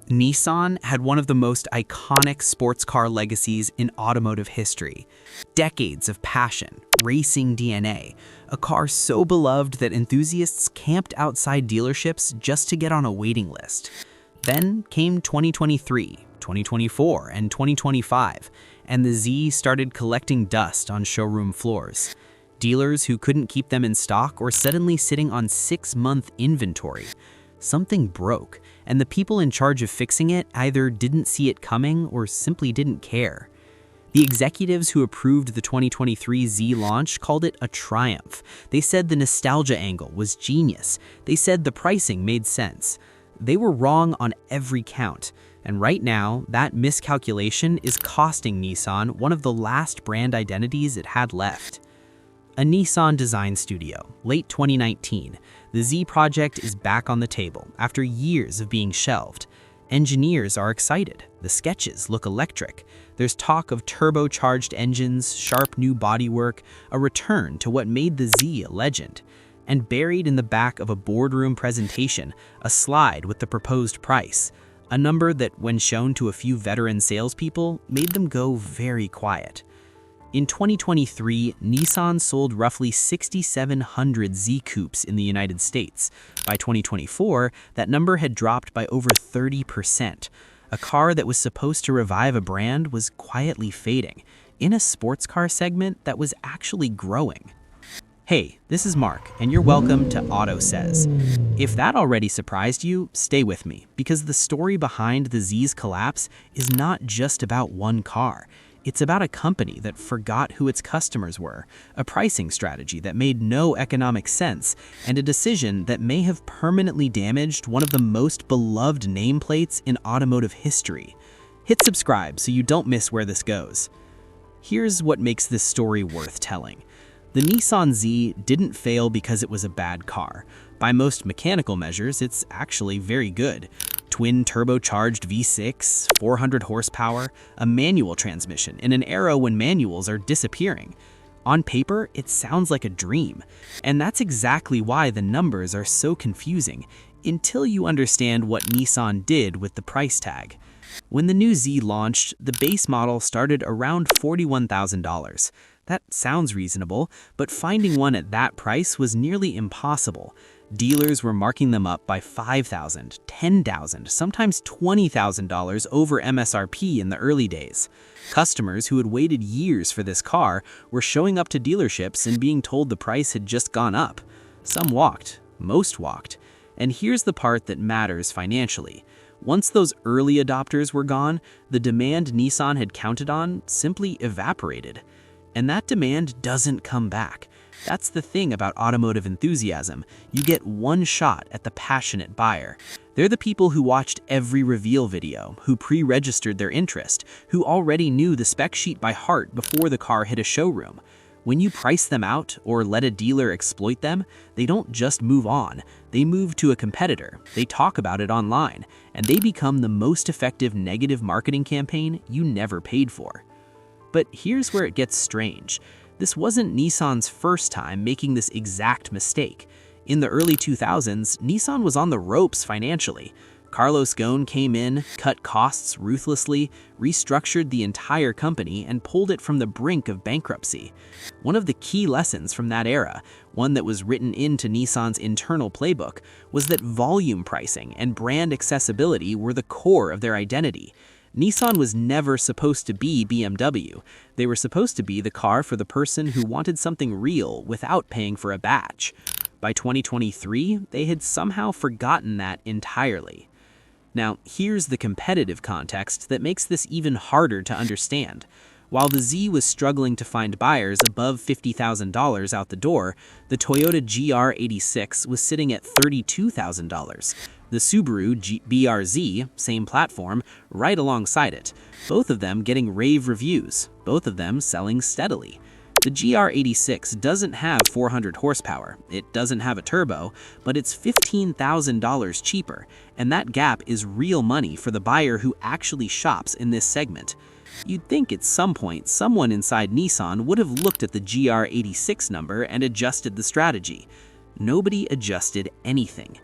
Nissan had one of the most iconic sports car legacies in automotive history. Decades of passion, racing DNA, a car so beloved that enthusiasts camped outside dealerships just to get on a waiting list. Then came 2023, 2024, and 2025, and the Z started collecting dust on showroom floors. Dealers who couldn't keep them in stock were suddenly sitting on 6-month inventory. Something broke, and the people in charge of fixing it either didn't see it coming or simply didn't care. The executives who approved the 2023 Z launch called it a triumph. They said the nostalgia angle was genius. They said the pricing made sense. They were wrong on every count, and right now, that miscalculation is costing Nissan one of the last brand identities it had left. A Nissan design studio, late 2019. The Z project is back on the table after years of being shelved. Engineers are excited. The sketches look electric. There's talk of turbocharged engines, sharp new bodywork, a return to what made the Z a legend. And buried in the back of a boardroom presentation, a slide with the proposed price. A number that, when shown to a few veteran salespeople, made them go very quiet. In 2023, Nissan sold roughly 6,700 Z coupes in the United States. By 2024, that number had dropped by over 30%. A car that was supposed to revive a brand was quietly fading, in a sports car segment that was actually growing. Hey, this is Mark, and you're welcome to AUTOSAYS. If that already surprised you, stay with me, because the story behind the Z's collapse is not just about one car. It's about a company that forgot who its customers were, a pricing strategy that made no economic sense, and a decision that may have permanently damaged one of the most beloved nameplates in automotive history. Hit subscribe so you don't miss where this goes. Here's what makes this story worth telling. The Nissan Z didn't fail because it was a bad car. By most mechanical measures, it's actually very good. Twin turbocharged V6, 400 horsepower, a manual transmission in an era when manuals are disappearing. On paper, it sounds like a dream. And that's exactly why the numbers are so confusing, until you understand what Nissan did with the price tag. When the new Z launched, the base model started around $41,000. That sounds reasonable, but finding one at that price was nearly impossible. Dealers were marking them up by $5,000, $10,000, sometimes $20,000 over MSRP in the early days. Customers who had waited years for this car were showing up to dealerships and being told the price had just gone up. Some walked, most walked. And here's the part that matters financially. Once those early adopters were gone, the demand Nissan had counted on simply evaporated. And that demand doesn't come back. That's the thing about automotive enthusiasm. You get one shot at the passionate buyer. They're the people who watched every reveal video, who pre-registered their interest, who already knew the spec sheet by heart before the car hit a showroom. When you price them out or let a dealer exploit them, they don't just move on. They move to a competitor, they talk about it online, and they become the most effective negative marketing campaign you never paid for. But here's where it gets strange. This wasn't Nissan's first time making this exact mistake. In the early 2000s, Nissan was on the ropes financially. Carlos Ghosn came in, cut costs ruthlessly, restructured the entire company, and pulled it from the brink of bankruptcy. One of the key lessons from that era, one that was written into Nissan's internal playbook, was that volume pricing and brand accessibility were the core of their identity. Nissan was never supposed to be BMW. They were supposed to be the car for the person who wanted something real without paying for a badge. By 2023, they had somehow forgotten that entirely. Now, here's the competitive context that makes this even harder to understand. While the Z was struggling to find buyers above $50,000 out the door, the Toyota GR86 was sitting at $32,000. The Subaru BRZ, same platform, right alongside it. Both of them getting rave reviews, both of them selling steadily. The GR86 doesn't have 400 horsepower, it doesn't have a turbo, but it's $15,000 cheaper, and that gap is real money for the buyer who actually shops in this segment. You'd think at some point someone inside Nissan would have looked at the GR86 number and adjusted the strategy. Nobody adjusted anything.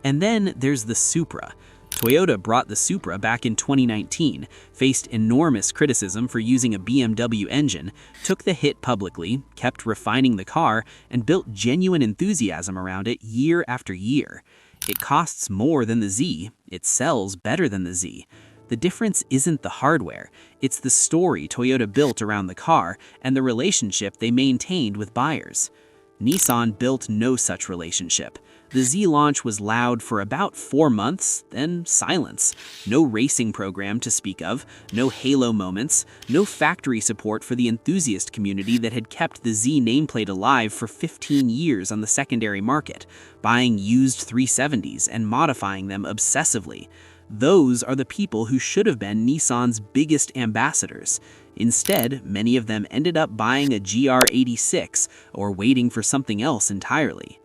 And then there's the Supra. Toyota brought the Supra back in 2019, faced enormous criticism for using a BMW engine, took the hit publicly, kept refining the car, and built genuine enthusiasm around it year after year. It costs more than the Z, it sells better than the Z. The difference isn't the hardware, it's the story Toyota built around the car and the relationship they maintained with buyers. Nissan built no such relationship. The Z launch was loud for about 4 months, then silence. No racing program to speak of, no halo moments, no factory support for the enthusiast community that had kept the Z nameplate alive for 15 years on the secondary market, buying used 370s and modifying them obsessively. Those are the people who should have been Nissan's biggest ambassadors. Instead, many of them ended up buying a GR86 or waiting for something else entirely.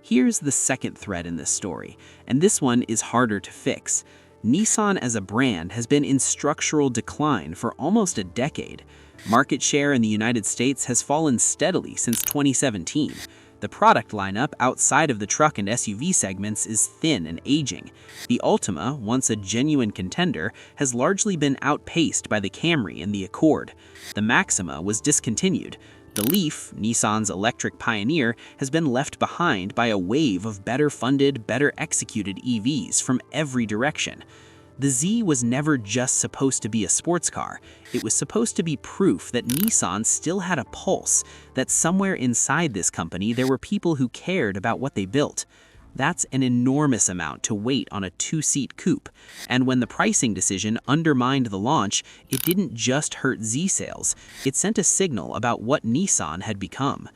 Here's the second thread in this story, and this one is harder to fix. Nissan as a brand has been in structural decline for almost a decade. Market share in the United States has fallen steadily since 2017. The product lineup outside of the truck and SUV segments is thin and aging. The Altima, once a genuine contender, has largely been outpaced by the Camry and the Accord. The Maxima was discontinued. The Leaf, Nissan's electric pioneer, has been left behind by a wave of better-funded, better-executed EVs from every direction. The Z was never just supposed to be a sports car. It was supposed to be proof that Nissan still had a pulse, that somewhere inside this company there were people who cared about what they built. That's an enormous amount to wait on a 2-seat coupe, and when the pricing decision undermined the launch, it didn't just hurt Z sales, it sent a signal about what Nissan had become.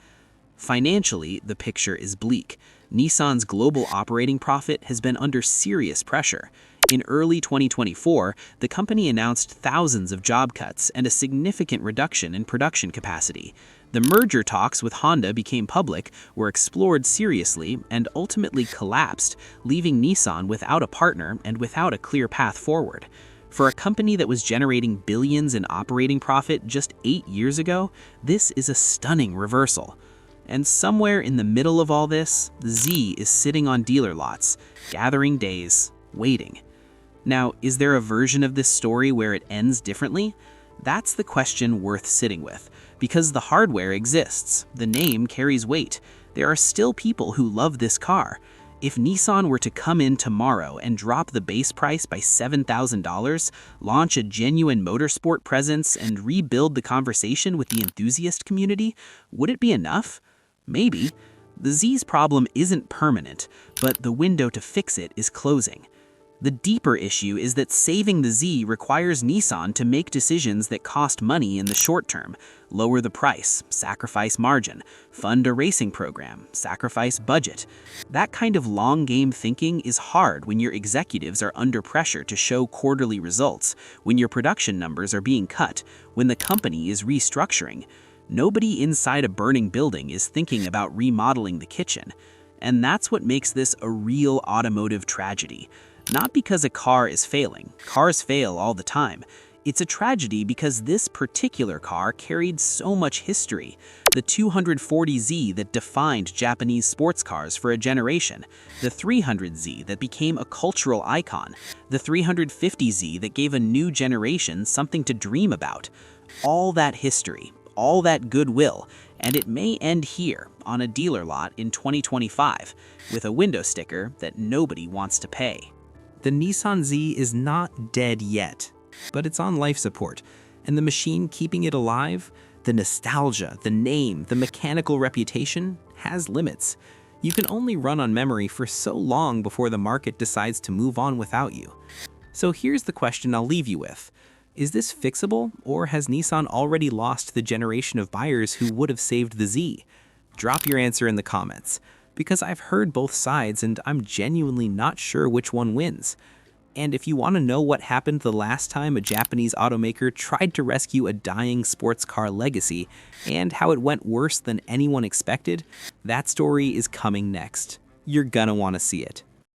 Financially, the picture is bleak. Nissan's global operating profit has been under serious pressure. In early 2024, the company announced thousands of job cuts and a significant reduction in production capacity. The merger talks with Honda became public, were explored seriously, and ultimately collapsed, leaving Nissan without a partner and without a clear path forward. For a company that was generating billions in operating profit just 8 years ago, this is a stunning reversal. And somewhere in the middle of all this, the Z is sitting on dealer lots, gathering days, waiting. Now, is there a version of this story where it ends differently? That's the question worth sitting with, because the hardware exists, the name carries weight, there are still people who love this car. If Nissan were to come in tomorrow and drop the base price by $7,000, launch a genuine motorsport presence, and rebuild the conversation with the enthusiast community, would it be enough? Maybe. The Z's problem isn't permanent, but the window to fix it is closing. The deeper issue is that saving the Z requires Nissan to make decisions that cost money in the short term, lower the price, sacrifice margin, fund a racing program, sacrifice budget. That kind of long-game thinking is hard when your executives are under pressure to show quarterly results, when your production numbers are being cut, when the company is restructuring. Nobody inside a burning building is thinking about remodeling the kitchen. And that's what makes this a real automotive tragedy. Not because a car is failing. Cars fail all the time. It's a tragedy because this particular car carried so much history. The 240Z that defined Japanese sports cars for a generation. The 300Z that became a cultural icon. The 350Z that gave a new generation something to dream about. All that history, all that goodwill, and it may end here on a dealer lot in 2025 with a window sticker that nobody wants to pay. The Nissan Z is not dead yet, but it's on life support, and the machine keeping it alive, the nostalgia, the name, the mechanical reputation, has limits. You can only run on memory for so long before the market decides to move on without you. So here's the question I'll leave you with. Is this fixable, or has Nissan already lost the generation of buyers who would have saved the Z? Drop your answer in the comments, because I've heard both sides and I'm genuinely not sure which one wins. And if you want to know what happened the last time a Japanese automaker tried to rescue a dying sports car legacy, and how it went worse than anyone expected, that story is coming next. You're gonna want to see it.